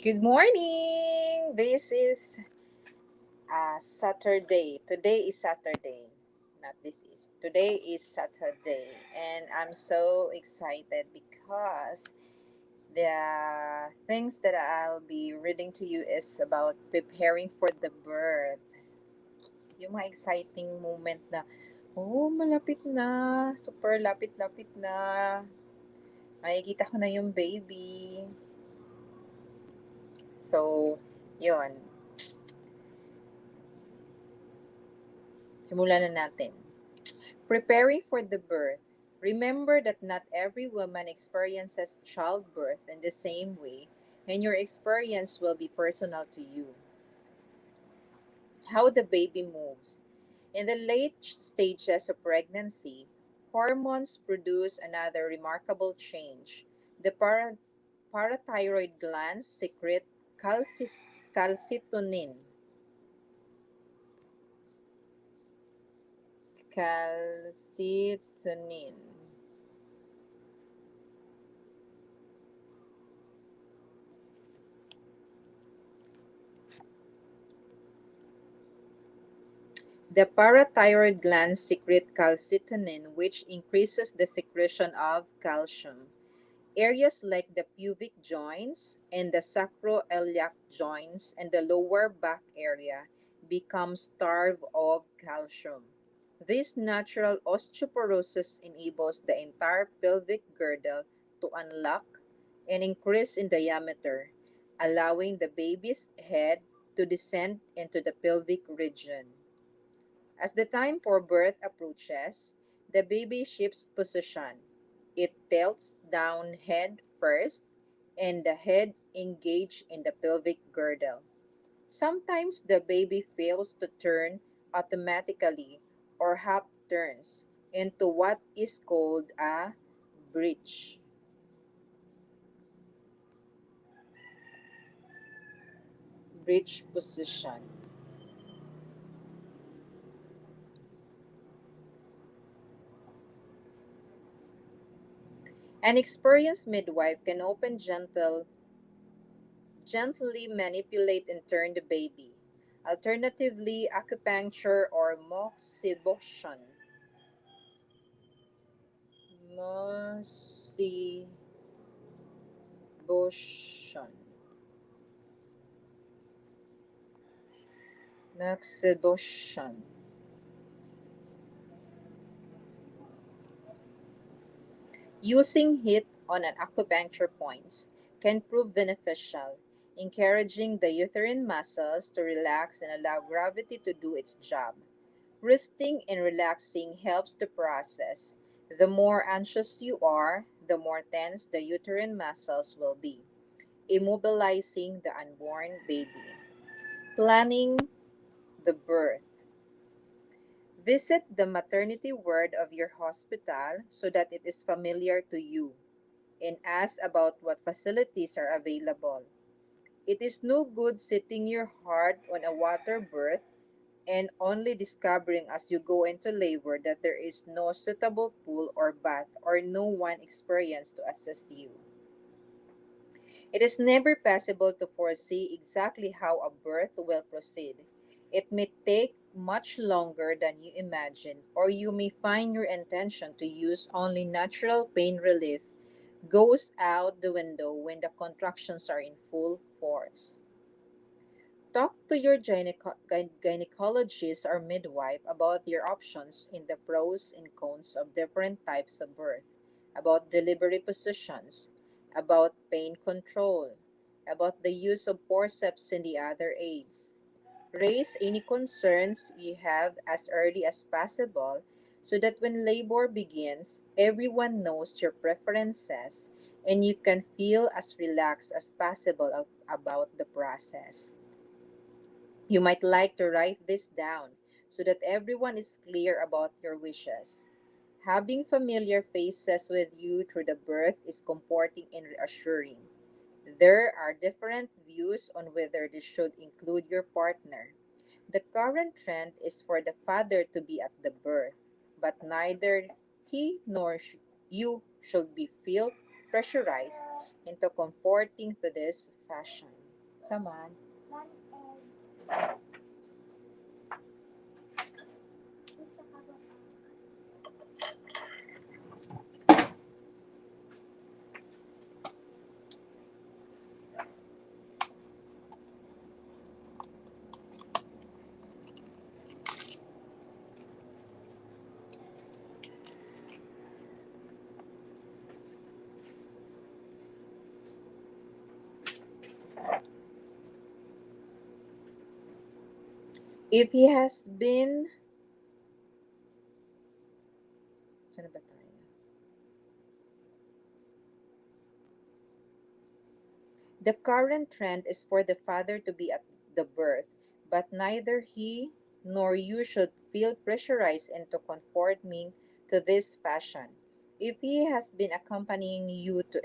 Good morning. This is Saturday. Today is Saturday. Not this is. Today is Saturday. And I'm so excited because the things that I'll be reading to you is about preparing for the birth. Yung mga exciting moment na, oh, malapit na. Super lapit-lapit na. Makikita ko na yung baby. So, yun. Simulan na natin. Preparing for the birth. Remember that not every woman experiences childbirth in the same way, and your experience will be personal to you. How the baby moves. In the late stages of pregnancy, hormones produce another remarkable change. The parathyroid glands secrete calcitonin. Calcitonin. The parathyroid glands secrete calcitonin, which increases the secretion of calcium. Areas like the pubic joints and the sacroiliac joints and the lower back area become starved of calcium. This natural osteoporosis enables the entire pelvic girdle to unlock and increase in diameter, allowing the baby's head to descend into the pelvic region. As the time for birth approaches, the baby shifts position. It tilts down head first, and the head engages in the pelvic girdle. Sometimes the baby fails to turn automatically or half turns into what is called a breech. Breech position. An experienced midwife can gently manipulate and turn the baby. Alternatively, acupuncture or moxibustion. Moxibustion. Moxibustion. Using heat on an acupuncture points can prove beneficial, encouraging the uterine muscles to relax and allow gravity to do its job. Resting and relaxing helps the process. The more anxious you are, the more tense the uterine muscles will be, immobilizing the unborn baby. Planning the birth. Visit the maternity ward of your hospital so that it is familiar to you and ask about what facilities are available. It is no good sitting your heart on a water birth and only discovering as you go into labor that there is no suitable pool or bath or no one experienced to assist you. It is never possible to foresee exactly how a birth will proceed. It may take much longer than you imagine, or you may find your intention to use only natural pain relief goes out the window when the contractions are in full force. Talk to your gynecologist or midwife about your options in the pros and cons of different types of birth, about delivery positions, about pain control, about the use of forceps and the other aids. Raise any concerns you have as early as possible so that when labor begins, everyone knows your preferences and you can feel as relaxed as possible about the process. You might like to write this down so that everyone is clear about your wishes. Having familiar faces with you through the birth is comforting and reassuring. There are different views on whether this should include your partner. The current trend is for the father to be at the birth, but neither he nor you should be feel pressurized into comforting to this fashion. Saman. If he has been... Saan na ba tayo? The current trend is for the father to be at the birth, but neither he nor you should feel pressurized into conforming to this fashion. If he has been accompanying you to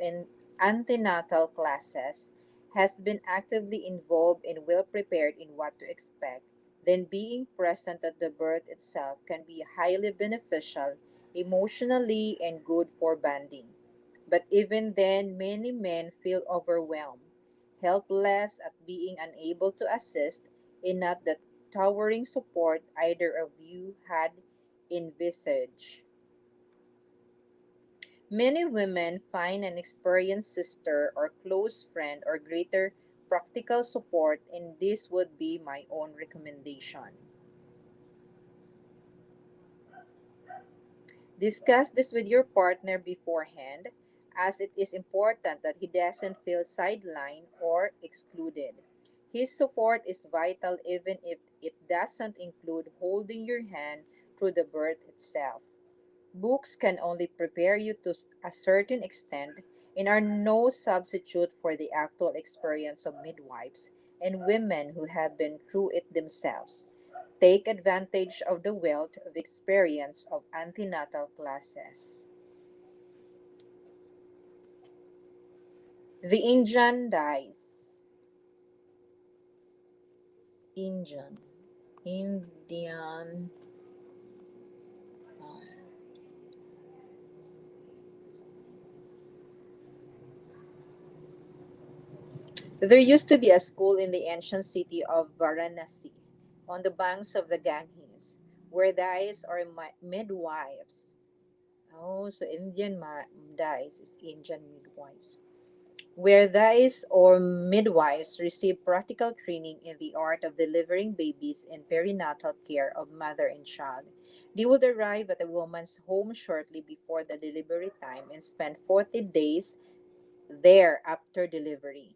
antenatal classes, has been actively involved and well prepared in what to expect, then being present at the birth itself can be highly beneficial emotionally and good for bonding. But even then, many men feel overwhelmed, helpless at being unable to assist, and not the towering support either of you had envisaged. Many women find an experienced sister or close friend or greater practical support, and this would be my own recommendation. Discuss this with your partner beforehand, as it is important that he doesn't feel sidelined or excluded. His support is vital even if it doesn't include holding your hand through the birth itself. Books can only prepare you to a certain extent and are no substitute for the actual experience of midwives and women who have been through it themselves. Take advantage of the wealth of experience of antenatal classes. The Indian dies. Indian. Indian. There used to be a school in the ancient city of Varanasi, on the banks of the Ganges, where dais or midwives. Oh, so dais is Indian midwives. Where dais or midwives receive practical training in the art of delivering babies and perinatal care of mother and child. They would arrive at a woman's home shortly before the delivery time and spend 40 days there after delivery.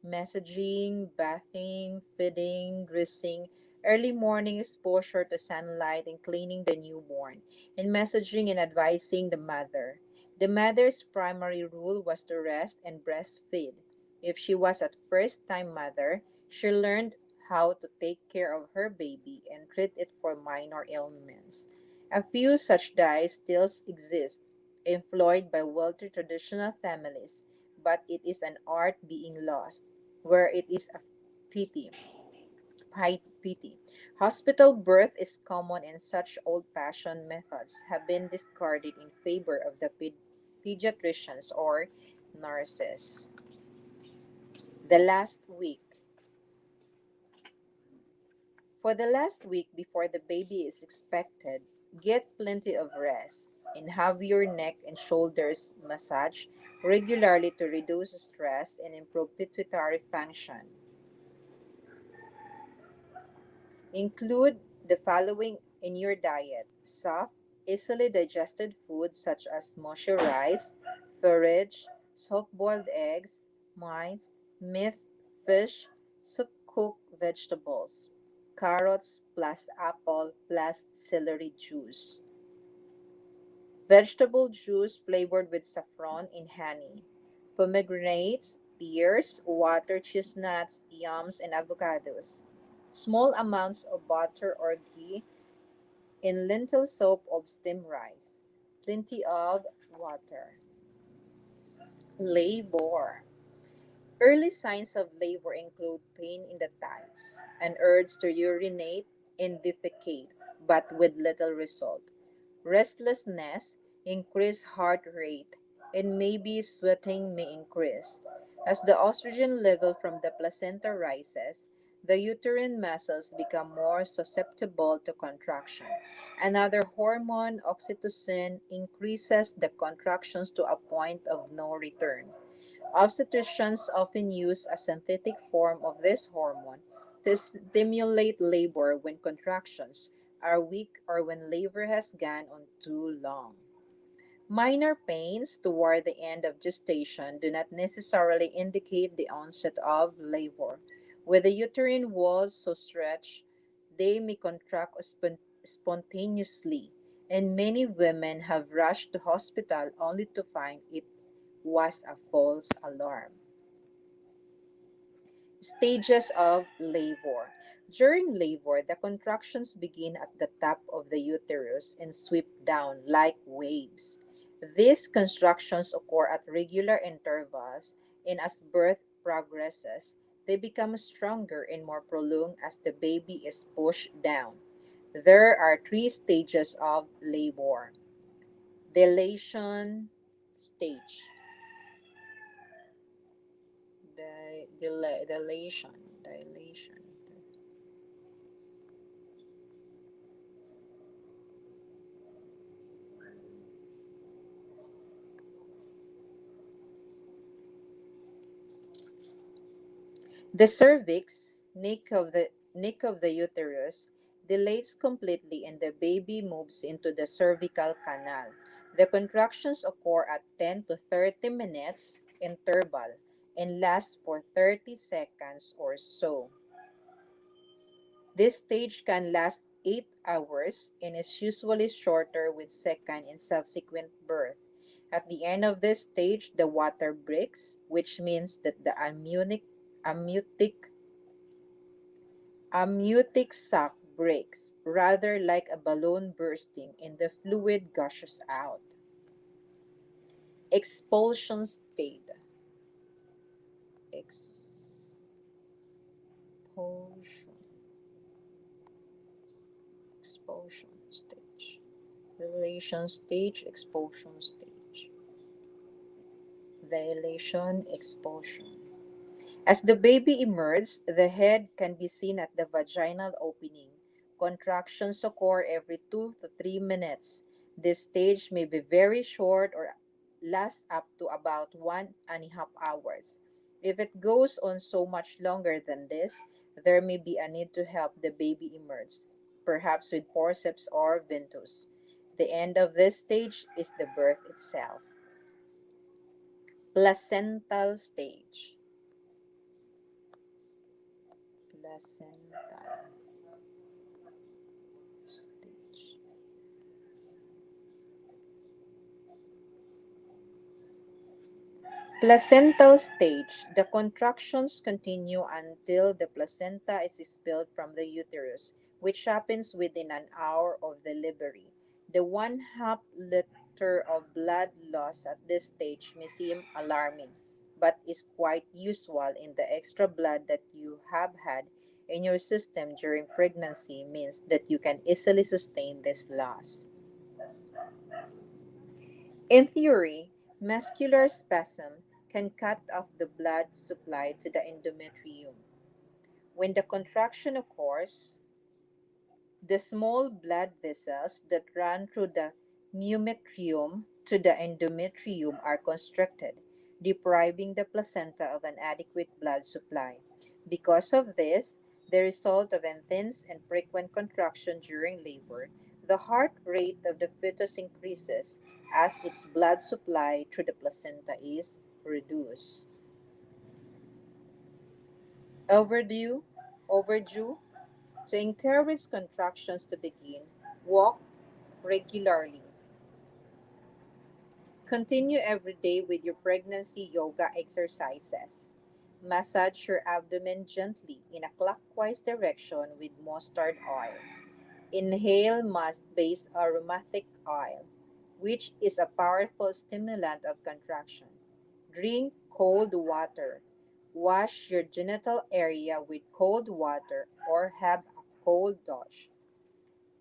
Messaging, bathing, feeding, dressing, early morning exposure to sunlight and cleaning the newborn, and messaging and advising the mother. The mother's primary rule was to rest and breastfeed. If she was a first time mother, she learned how to take care of her baby and treat it for minor ailments. A few such dyes still exist, employed by wealthy traditional families, but it is an art being lost, where it is a pity. Pity. Hospital birth is common and such old-fashioned methods have been discarded in favor of the pediatricians or nurses. The last week. For the last week before the baby is expected, get plenty of rest and have your neck and shoulders massaged regularly to reduce stress and improve pituitary function. Include the following in your diet: soft, easily digested foods such as mushy rice, porridge, soft boiled eggs, mice, meat, fish, cooked vegetables, carrots plus apple plus celery juice, vegetable juice flavored with saffron and honey, pomegranates, pears, water chestnuts, yams, and avocados. Small amounts of butter or ghee in lentil soup of steamed rice. Plenty of water. Labor. Early signs of labor include pain in the thighs, an urge to urinate and defecate, but with little result, restlessness, increased heart rate, and maybe sweating may increase. As the estrogen level from the placenta rises, the uterine muscles become more susceptible to contraction. Another hormone, oxytocin, increases the contractions to a point of no return. Obstetricians often use a synthetic form of this hormone to stimulate labor when contractions are weak or when labor has gone on too long. Minor pains toward the end of gestation do not necessarily indicate the onset of labor. With the uterine walls so stretched, they may contract spontaneously, and many women have rushed to hospital only to find it was a false alarm. Stages of labor. During labor, the contractions begin at the top of the uterus and sweep down like waves. These contractions occur at regular intervals, and as birth progresses, they become stronger and more prolonged as the baby is pushed down. There are three stages of labor. Dilation stage. Dilation. The cervix, neck of the uterus, dilates completely and the baby moves into the cervical canal. The contractions occur at 10 to 30 minutes interval and last for 30 seconds or so. This stage can last 8 hours and is usually shorter with second and subsequent birth. At the end of this stage, the water breaks, which means that the amniotic amniotic sac breaks, rather like a balloon bursting, and the fluid gushes out. Expulsion state. Expulsion. Expulsion stage. Dilation stage. Expulsion stage. Dilation. Expulsion. As the baby emerges, the head can be seen at the vaginal opening. Contractions occur every 2 to 3 minutes. This stage may be very short or last up to about 1.5 hours. If it goes on so much longer than this, there may be a need to help the baby emerge, perhaps with forceps or ventouse. The end of this stage is the birth itself. Placental stage. Placental stage. Placental stage. The contractions continue until the placenta is expelled from the uterus, which happens within an hour of delivery. The 1/2 liter of blood loss at this stage may seem alarming, but is quite usual in the extra blood that you have had in your system during pregnancy means that you can easily sustain this loss. In theory, muscular spasm can cut off the blood supply to the endometrium. When the contraction occurs, the small blood vessels that run through the myometrium to the endometrium are constricted, depriving the placenta of an adequate blood supply. Because of this, the result of intense and frequent contraction during labor, the heart rate of the fetus increases as its blood supply through the placenta is reduced. Overdue, overdue, to encourage contractions to begin, walk regularly. Continue every day with your pregnancy yoga exercises. Massage your abdomen gently in a clockwise direction with mustard oil. Inhale must-based aromatic oil, which is a powerful stimulant of contraction. Drink cold water. Wash your genital area with cold water or have a cold douche.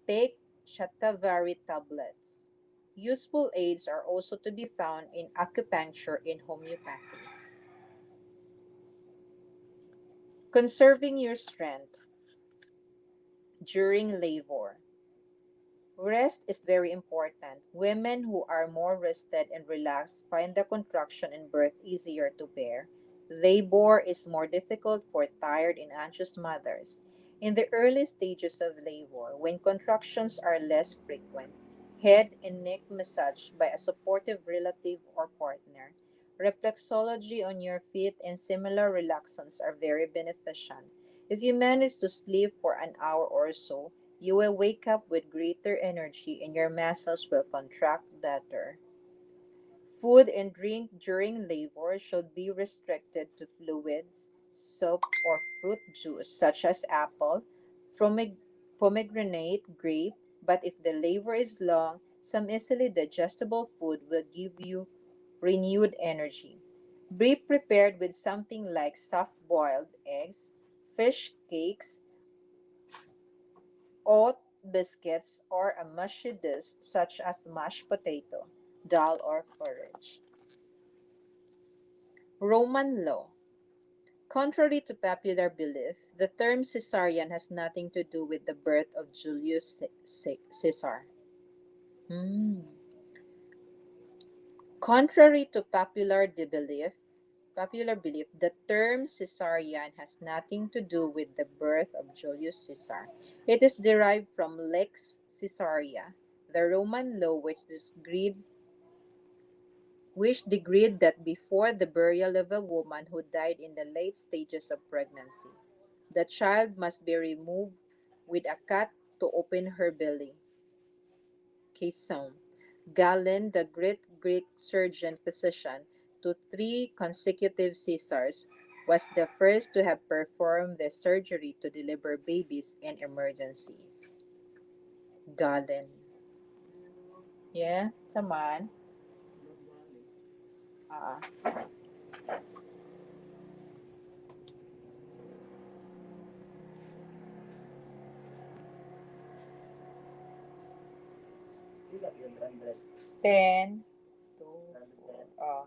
Take Shatavari tablets. Useful aids are also to be found in acupuncture and homeopathy. Conserving your strength during labor. Rest is very important. Women who are more rested and relaxed find the contraction and birth easier to bear. Labor is more difficult for tired and anxious mothers. In the early stages of labor, when contractions are less frequent, head and neck massage by a supportive relative or partner. Reflexology on your feet and similar relaxants are very beneficial. If you manage to sleep for an hour or so, you will wake up with greater energy and your muscles will contract better. Food and drink during labor should be restricted to fluids, soap, or fruit juice such as apple, pomegranate, grape. But if the labor is long, some easily digestible food will give you renewed energy. Be prepared with something like soft boiled eggs, fish cakes, oat biscuits, or a mushy dish such as mashed potato, dal, or porridge. Roman law. Contrary to popular belief, the term Caesarian has nothing to do with the birth of Julius Caesar. Hmm. Contrary to popular belief, the term Caesarian has nothing to do with the birth of Julius Caesar. It is derived from Lex Caesaria, the Roman law which decreed that before the burial of a woman who died in the late stages of pregnancy, the child must be removed with a cut to open her belly. Caisson. Galen, the great Greek surgeon physician to three consecutive Caesars, was the first to have performed the surgery to deliver babies in emergencies. Galen. Yeah, it's a man. Ah, 10, 2, 4. Oh.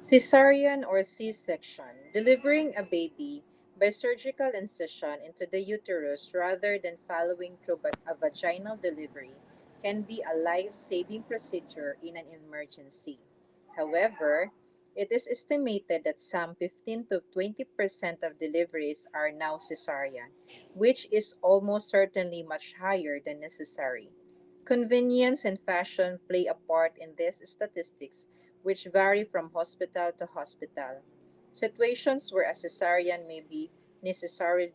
Cesarean or C-section, delivering a baby by surgical incision into the uterus rather than following through a vaginal delivery, can be a life-saving procedure in an emergency. However, it is estimated that some 15 to 20% of deliveries are now cesarean, which is almost certainly much higher than necessary. Convenience and fashion play a part in these statistics, which vary from hospital to hospital. Situations where a cesarean may be necessary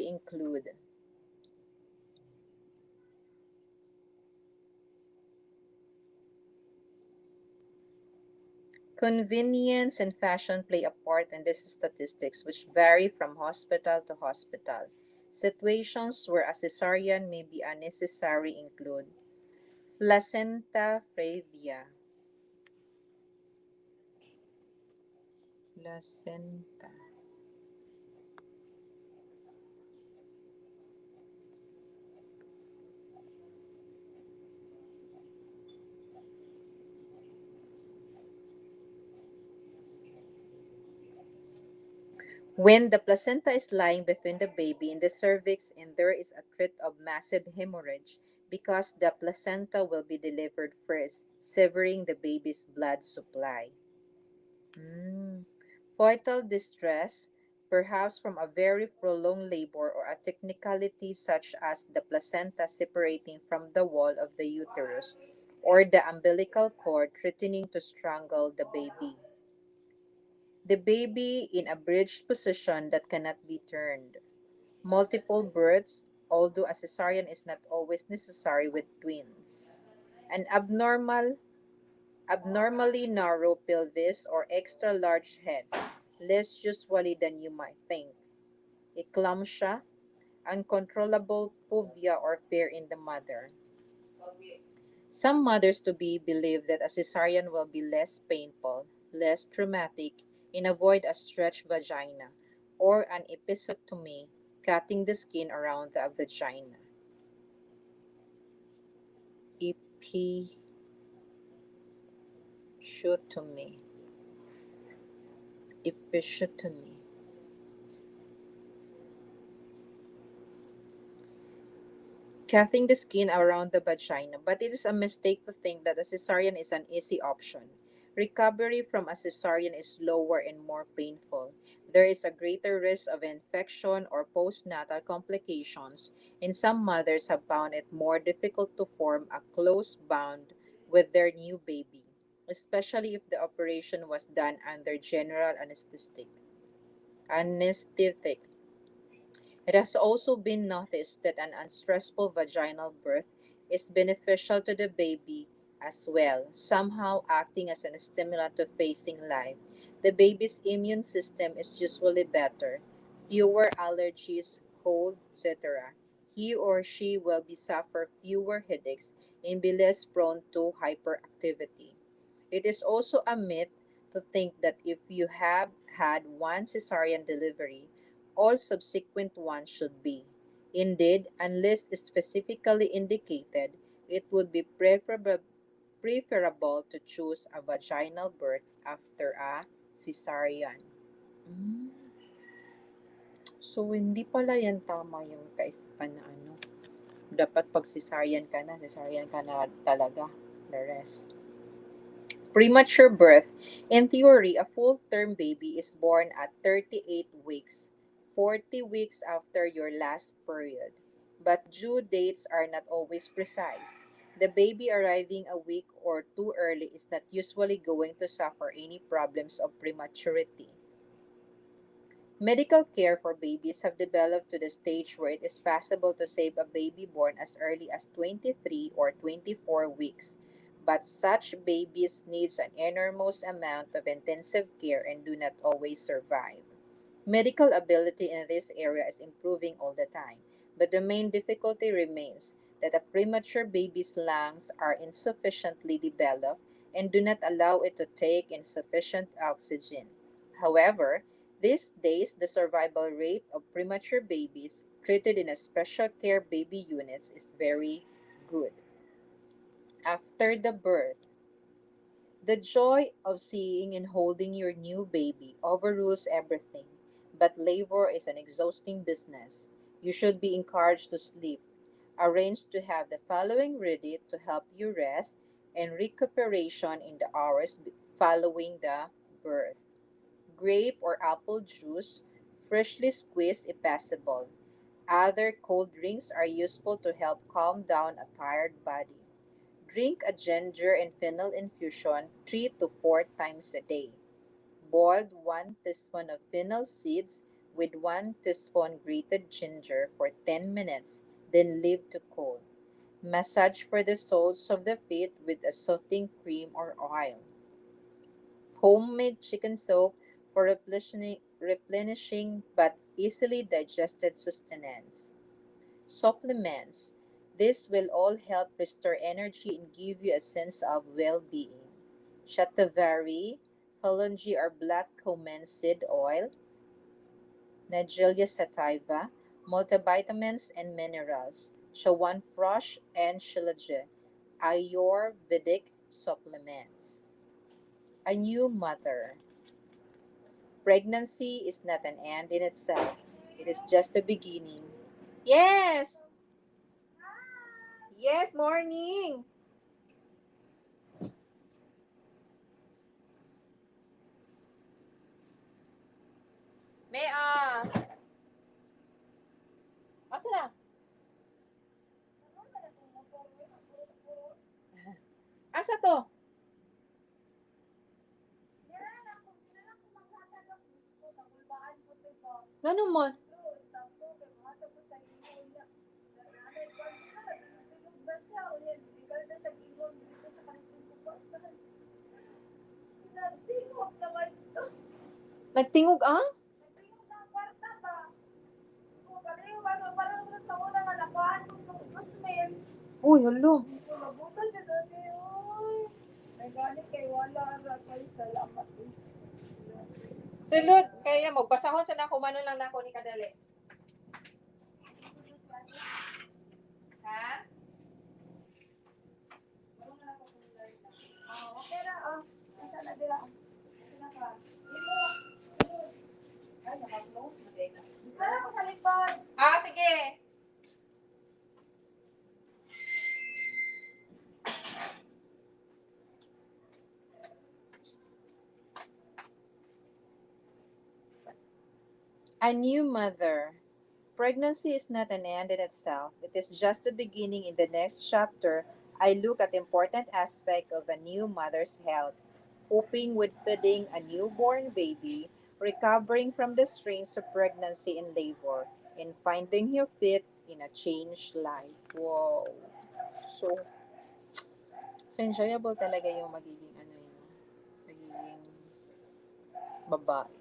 include convenience and fashion play a part in these statistics, which vary from hospital to hospital. Situations where a cesarean may be unnecessary include placenta previa, placenta, When the placenta is lying between the baby and the cervix and there is a threat of massive hemorrhage because the placenta will be delivered first, severing the baby's blood supply. Mm. Fetal distress, perhaps from a very prolonged labor or a technicality such as the placenta separating from the wall of the uterus or the umbilical cord threatening to strangle the baby. The baby in a bridged position that cannot be turned. Multiple births, although a cesarean is not always necessary with twins. An abnormally narrow pelvis or extra large heads, less usually than you might think. Eclampsia, uncontrollable puvia or fear in the mother. Some mothers to be believe that a cesarean will be less painful, less traumatic, and avoid a stretched vagina, or an episiotomy, cutting the skin around the vagina. Episiotomy. Episiotomy. Cutting the skin around the vagina, but it is a mistake to think that a cesarean is an easy option. Recovery from a cesarean is slower and more painful. There is a greater risk of infection or postnatal complications, and some mothers have found it more difficult to form a close bond with their new baby, especially if the operation was done under general anesthetic. Anesthetic. It has also been noticed that an unstressful vaginal birth is beneficial to the baby as well, somehow acting as a stimulant to facing life. The baby's immune system is usually better, fewer allergies, cold, etc. He or she will be suffer fewer headaches and be less prone to hyperactivity. It is also a myth to think that if you have had one cesarean delivery, all subsequent ones should be. Indeed, unless specifically indicated, it would be preferable to choose a vaginal birth after a cesarean. Mm. So, hindi pala yan tama yung kaisipan na ano. Dapat pag cesarean ka na talaga. The rest. Premature birth. In theory, a full term baby is born at 38 weeks, 40 weeks after your last period. But due dates are not always precise. The baby arriving a week or too early is not usually going to suffer any problems of prematurity. Medical care for babies have developed to the stage where it is possible to save a baby born as early as 23 or 24 weeks. But such babies needs an enormous amount of intensive care and do not always survive. Medical ability in this area is improving all the time, but the main difficulty remains that a premature baby's lungs are insufficiently developed and do not allow it to take in sufficient oxygen. However, these days the survival rate of premature babies treated in a special care baby units is very good. After the birth, the joy of seeing and holding your new baby overrules everything, but labor is an exhausting business. You should be encouraged to sleep. Arrange to have the following ready to help you rest and recuperation in the hours following the birth. Grape or apple juice, freshly squeezed if possible. Other cold drinks are useful to help calm down a tired body. Drink a ginger and fennel infusion 3 to 4 times a day. Boiled 1 teaspoon of fennel seeds with 1 teaspoon grated ginger for 10 minutes, then leave to cool. Massage for the soles of the feet with a soothing cream or oil. Homemade chicken soup for replenishing but easily digested sustenance. Supplements. This will all help restore energy and give you a sense of well-being. Shatavari, kalonji or black cumin seed oil, Nagelia sativa, multivitamins and minerals, Chyawanprash and Shilajit, Ayurvedic supplements. A new mother. Pregnancy is not an end in itself, it is just a beginning. Yes! Yes, morning! May, asa na? Asa to? Ganun mo. Nagtingog, ah? Uy, hello. Sulod, kaya mo, basahon sa nako, mano lang nako ni kadali. Ha? Okay ra, asa na dila. Ay, naka-close mo din. Ano sa likod? Sige. A new mother. Pregnancy is not an end in itself. It is just a beginning. In the next chapter, I look at the important aspect of a new mother's health, coping with feeding a newborn baby, recovering from the strains of pregnancy and labor, and finding her fit in a changed life. Wow. So, so enjoyable talaga yung magiging ano yun, magiging babae.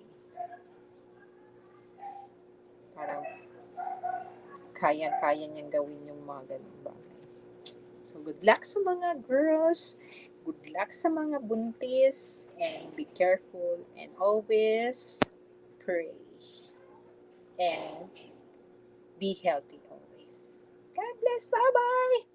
Parang kaya-kaya niyang gawin yung mga ganun bagay. So, good luck sa mga girls. Good luck sa mga buntis. And be careful. And always pray. And be healthy always. God bless. Bye-bye.